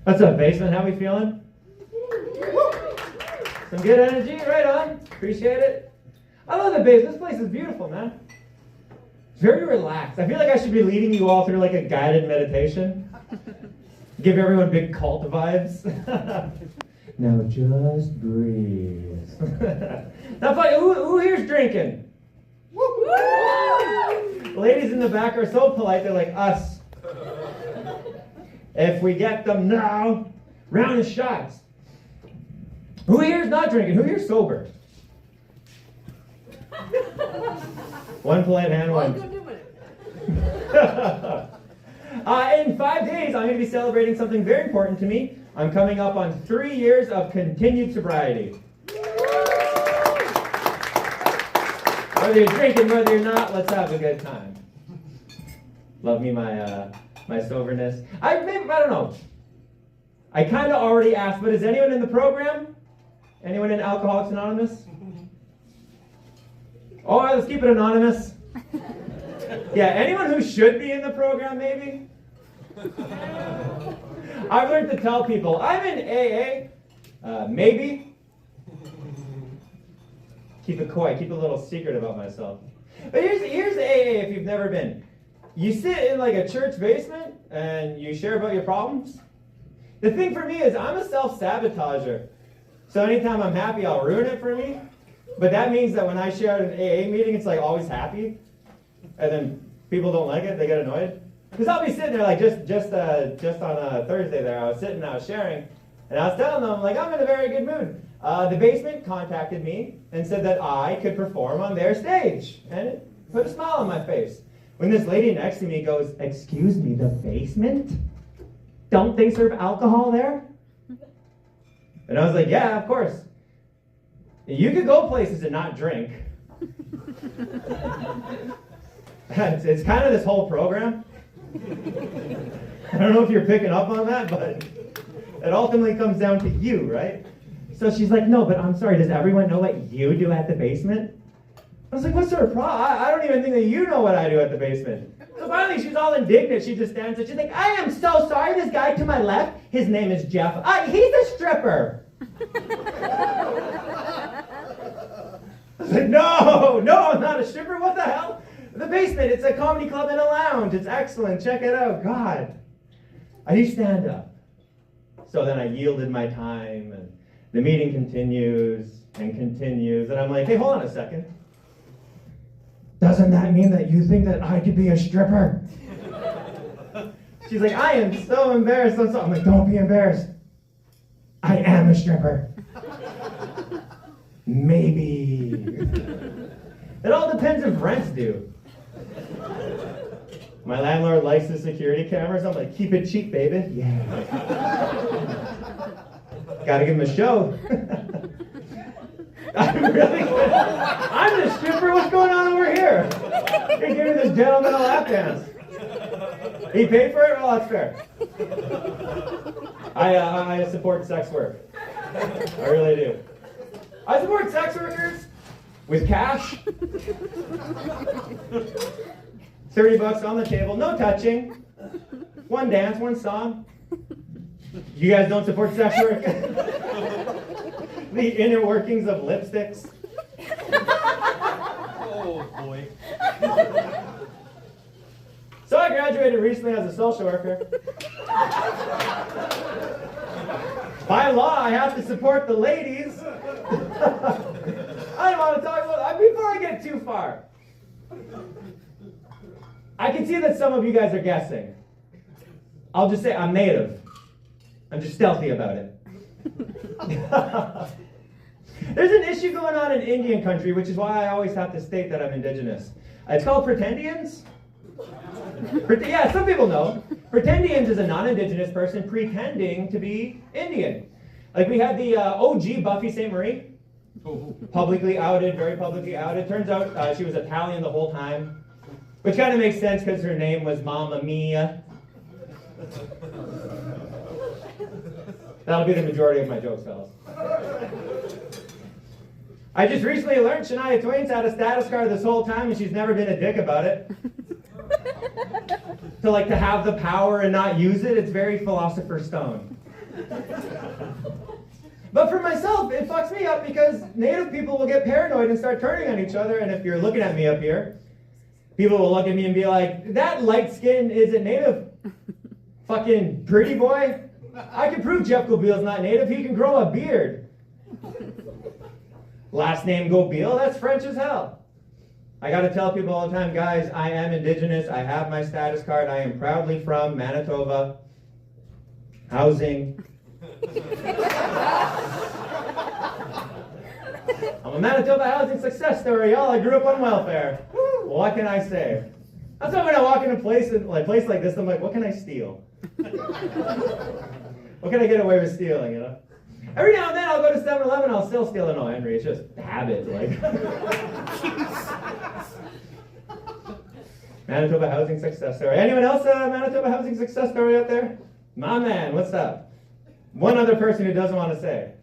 What's up, basement? How we feeling? Some good energy, right on. Appreciate it. I love the basement. This place is beautiful, man. It's very relaxed. I feel like I should be leading you all through like a guided meditation. Give everyone big cult vibes. Now just breathe. Now, who here's drinking? The ladies in the back are so polite. They're like us. If we get them now, round of shots. Who here's not drinking? Who here's sober? One polite hand, one. In 5 days, I'm going to be celebrating something very important to me. I'm coming up on 3 years of continued sobriety. Whether you're drinking, whether you're not, let's have a good time. Love me my soberness. I don't know. I kind of already asked, but is anyone in the program? Anyone in Alcoholics Anonymous? All right, let's keep it anonymous. Yeah, anyone who should be in the program, maybe? I've learned to tell people, I'm in AA, maybe. Keep it quiet, keep a little secret about myself. But here's AA if you've never been. You sit in like a church basement and you share about your problems. The thing for me is I'm a self-sabotager. So anytime I'm happy, I'll ruin it for me. But that means that when I share at an AA meeting, it's like always happy. And then people don't like it, they get annoyed. Because I'll be sitting there like just on a Thursday there, I was sitting and I was sharing. And I was telling them, like, I'm in a very good mood. The basement contacted me and said that I could perform on their stage. And it put a smile on my face. When this lady next to me goes, excuse me, the basement? Don't they serve alcohol there? And I was like, yeah, of course. You could go places and not drink. It's kind of this whole program. I don't know if you're picking up on that, but it ultimately comes down to you, right? So she's like, no, but I'm sorry, does everyone know what you do at the basement? I was like, what's her problem? I don't even think that you know what I do at the basement. So finally, she's all indignant. She just stands there. She's like, I am so sorry. This guy to my left, his name is Jeff. He's a stripper. I was like, no, I'm not a stripper. What the hell? The basement, it's a comedy club and a lounge. It's excellent. Check it out. God, I need stand up. So then I yielded my time, and the meeting continues and continues. And I'm like, hey, hold on a second. Doesn't that mean that you think that I could be a stripper? She's like, I am so embarrassed. I'm like, don't be embarrassed. I am a stripper. Maybe. It all depends if rent's due. My landlord likes the security cameras. I'm like, keep it cheap, baby. Yeah. Gotta give him a show. I'm the stripper. What's going on over here? You're giving this gentleman a lap dance. He paid for it? Oh, that's fair. I support sex work. I really do. I support sex workers with cash. $30 on the table, no touching. One dance, one song. You guys don't support sex work? The inner workings of lipsticks. Oh boy. So I graduated recently as a social worker. By law, I have to support the ladies. I don't want to talk about that before I get too far. I can see that some of you guys are guessing. I'll just say I'm native. I'm just stealthy about it. There's an issue going on in Indian country, which is why I always have to state that I'm indigenous. It's called pretendians. Yeah, some people know. Pretendians is a non-indigenous person pretending to be Indian. Like we had the OG Buffy St. Marie. Publicly outed, very publicly outed. Turns out she was Italian the whole time. Which kind of makes sense because her name was Mamma Mia. That'll be the majority of my jokes, fellas. I just recently learned Shania Twain's had a status card this whole time and she's never been a dick about it. To have the power and not use it, it's very Philosopher's Stone. But for myself, it fucks me up because native people will get paranoid and start turning on each other. And if you're looking at me up here, people will look at me and be like, that light skin isn't native. Fucking pretty boy. I can prove Jeff Gobeil's not native. He can grow a beard. Last name Gobeil, that's French as hell. I gotta tell people all the time, guys, I am Indigenous. I have my status card. I am proudly from Manitoba. Housing. I'm a Manitoba housing success story, y'all. I grew up on welfare. What can I say? That's why when I walk in a place like this, I'm like, what can I steal? What can I get away with stealing, you know? Every now and then I'll go to 7-Eleven, I'll still steal an O. Henry. It's just habit, like. Manitoba housing success story. Anyone else Manitoba housing success story out there? My man, what's up? One other person who doesn't want to say.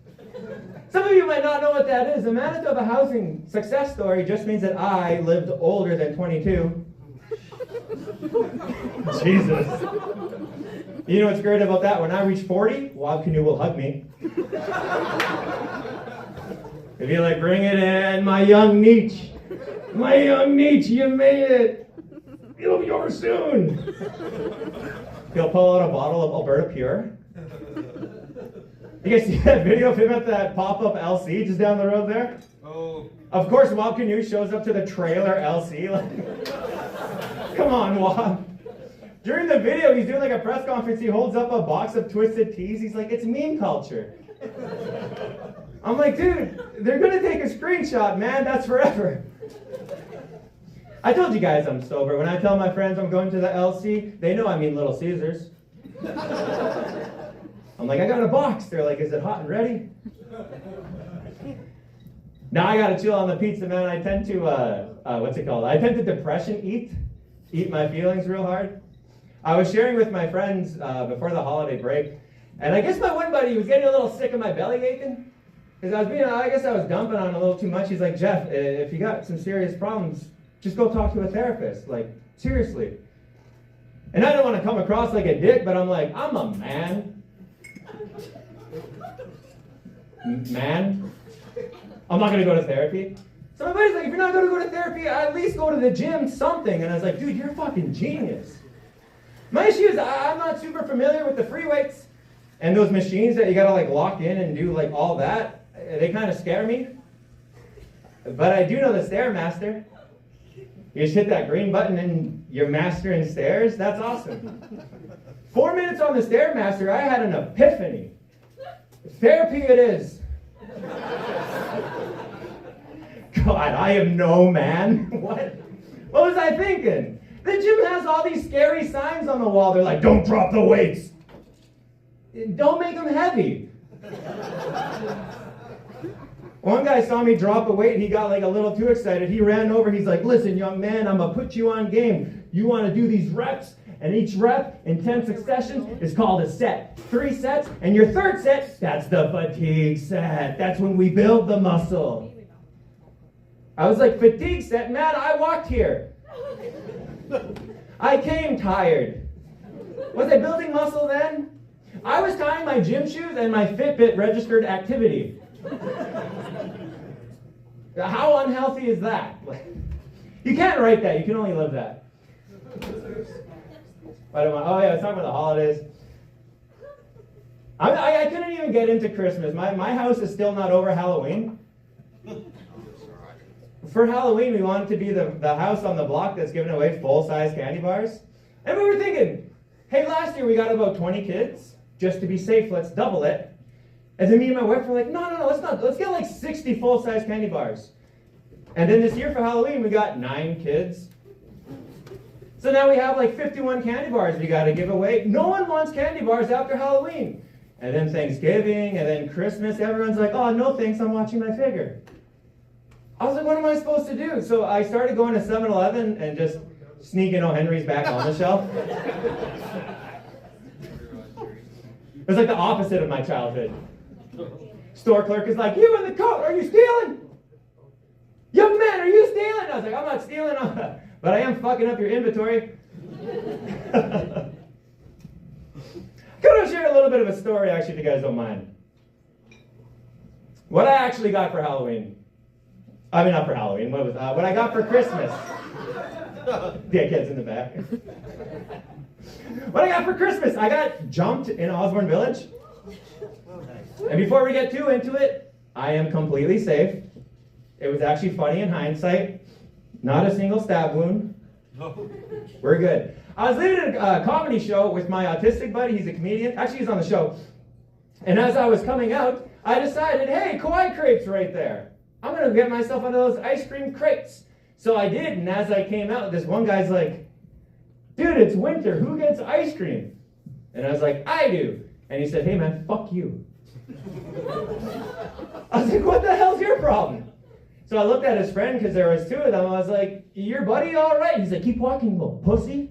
Some of you might not know what that is. A Manitoba housing success story just means that I lived older than 22. Jesus. You know what's great about that? When I reach 40, Wob Canoe will hug me. He'll be like, bring it in, my young Nietzsche. My young Nietzsche, you made it. It'll be over soon. He'll pull out a bottle of Alberta Pure. You guys see that video of him at that pop-up LC just down the road there? Oh. Of course, Wob Canoe shows up to the trailer LC. Like, come on, Wob. During the video, he's doing like a press conference. He holds up a box of Twisted Teas. He's like, it's meme culture. I'm like, dude, they're going to take a screenshot, man. That's forever. I told you guys I'm sober. When I tell my friends I'm going to the LC, they know I mean Little Caesars. I'm like, I got a box. They're like, is it hot and ready? Now I got to chill on the pizza, man. I tend to, what's it called? I tend to depression eat my feelings real hard. I was sharing with my friends before the holiday break, and I guess my one buddy was getting a little sick of my belly aching. Because I guess I was dumping on a little too much. He's like, Jeff, if you got some serious problems, just go talk to a therapist. Like, seriously. And I don't want to come across like a dick, but I'm like, I'm a man. Man? I'm not going to go to therapy. So my buddy's like, if you're not going to go to therapy, at least go to the gym, something. And I was like, dude, you're a fucking genius. My issue is I'm not super familiar with the free weights and those machines that you got to like lock in and do like all that. They kind of scare me. But I do know the Stairmaster. You just hit that green button and you're mastering stairs. That's awesome. 4 minutes on the Stairmaster, I had an epiphany. Therapy it is. God, I am no man. What was I thinking? The gym has all these scary signs on the wall. They're like, don't drop the weights. Don't make them heavy. One guy saw me drop a weight and he got like a little too excited. He ran over. He's like, listen, young man, I'm going to put you on game. You want to do these reps, and each rep in 10 successions is called a set. 3 sets, and your third set, that's the fatigue set. That's when we build the muscle. I was like, fatigue set? Man, I walked here. I came tired. Was I building muscle then? I was tying my gym shoes and my Fitbit registered activity. How unhealthy is that? You can't write that. You can only live that. Oh yeah, I was talking about the holidays. I couldn't even get into Christmas. My house is still not over Halloween. For Halloween, we wanted to be the house on the block that's giving away full-size candy bars. And we were thinking, hey, last year we got about 20 kids. Just to be safe, let's double it. And then me and my wife were like, no, let's get like 60 full-size candy bars. And then this year for Halloween, we got 9 kids. So now we have like 51 candy bars we got to give away. No one wants candy bars after Halloween. And then Thanksgiving, and then Christmas, everyone's like, oh, no thanks, I'm watching my figure. I was like, what am I supposed to do? So I started going to 7-Eleven and just sneaking O. Henry's back on the shelf. It was like the opposite of my childhood. Store clerk is like, you in the coat, are you stealing? Young man, are you stealing? I was like, I'm not stealing, but I am fucking up your inventory. Kind gonna share a little bit of a story, actually, if you guys don't mind. What I actually got for Halloween. I mean, not for Halloween. What I got for Christmas. Yeah, kids in the back. What I got for Christmas, I got jumped in Osborne Village. And before we get too into it, I am completely safe. It was actually funny in hindsight. Not a single stab wound. We're good. I was leaving a comedy show with my autistic buddy. He's a comedian. Actually, he's on the show. And as I was coming out, I decided, hey, Kauai crepes right there. I'm going to get myself one of those ice cream crepes. So I did, and as I came out, this one guy's like, dude, it's winter. Who gets ice cream? And I was like, I do. And he said, hey, man, fuck you. I was like, what the hell's your problem? So I looked at his friend, because there was two of them. I was like, your buddy all right? He's like, keep walking, you little pussy.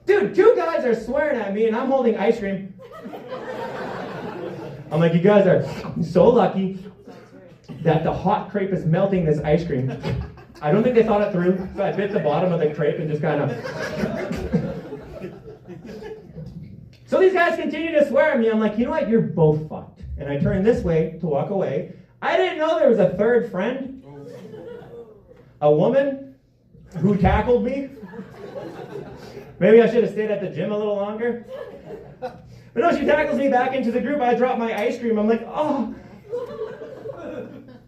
Dude, two guys are swearing at me, and I'm holding ice cream. I'm like, you guys are so lucky that the hot crepe is melting this ice cream. I don't think they thought it through, so I bit the bottom of the crepe and just kind of... So these guys continue to swear at me. I'm like, you know what? You're both fucked. And I turned this way to walk away. I didn't know there was a third friend. A woman who tackled me. Maybe I should have stayed at the gym a little longer. But no, she tackles me back into the group. I drop my ice cream. I'm like, oh.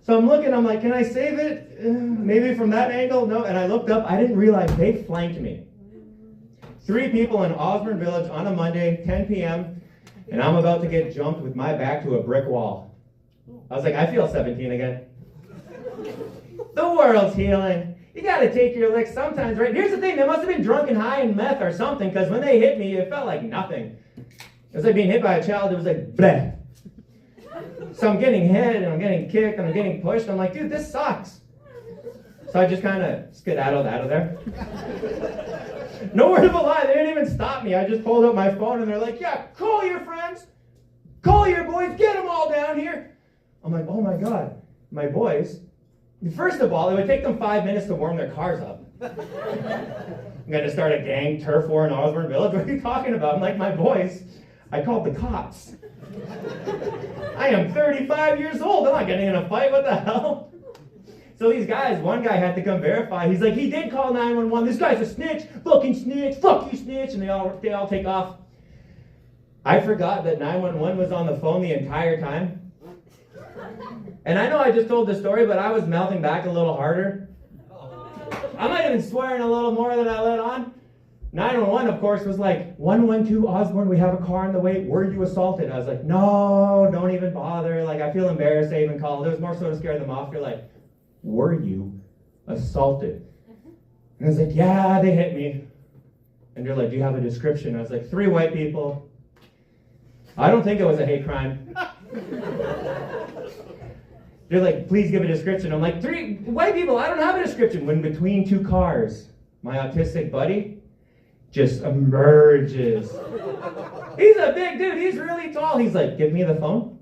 So I'm looking. I'm like, can I save it? Maybe from that angle? No. And I looked up. I didn't realize they flanked me. 3 people in Osborne Village on a Monday, 10 p.m. And I'm about to get jumped with my back to a brick wall. I was like, I feel 17 again. The world's healing. You got to take your licks sometimes, right? Here's the thing. They must have been drunk and high and meth or something, because when they hit me, it felt like nothing. It was like being hit by a child. It was like, bleh. So I'm getting hit, and I'm getting kicked, and I'm getting pushed. I'm like, dude, this sucks. So I just kind of skedaddled out of there. No word of a lie. They didn't even stop me. I just pulled up my phone, and they're like, yeah, call your friends. Call your boys. Get them all down here. I'm like, oh, my God. My boys. First of all, it would take them 5 minutes to warm their cars up. I'm going to start a gang turf war in Osborne Village. What are you talking about? I'm like, my boys. I called the cops. I am 35 years old. I'm not getting in a fight. What the hell? So these guys, one guy had to come verify. He's like, he did call 911. This guy's a snitch. Fucking snitch. Fuck you, snitch. And they all take off. I forgot that 911 was on the phone the entire time. And I know I just told the story, but I was mouthing back a little harder. I might have been swearing a little more than I let on. 911, of course, was like, 112 Osborne, we have a car on the way. Were you assaulted? I was like, no, don't even bother. Like, I feel embarrassed to even call. It was more so to scare them off. They're like, were you assaulted? And I was like, yeah, they hit me. And they're like, do you have a description? I was like, 3 white people. I don't think it was a hate crime. They're like, please give a description. I'm like, 3 white people, I don't have a description. When between 2 cars, my autistic buddy just emerges. He's a big dude. He's really tall. He's like, give me the phone.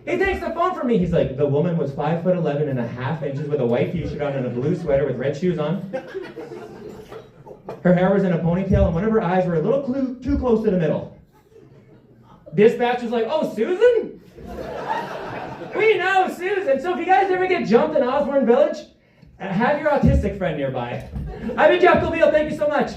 He takes the phone from me. He's like, the woman was 5'11" and a half inches with a white t-shirt on and a blue sweater with red shoes on. Her hair was in a ponytail, and one of her eyes were a little too close to the middle. Dispatch was like, oh, Susan? We know Susan. So if you guys ever get jumped in Osborne Village, have your autistic friend nearby. I've been Jeff Gobeil. Thank you so much.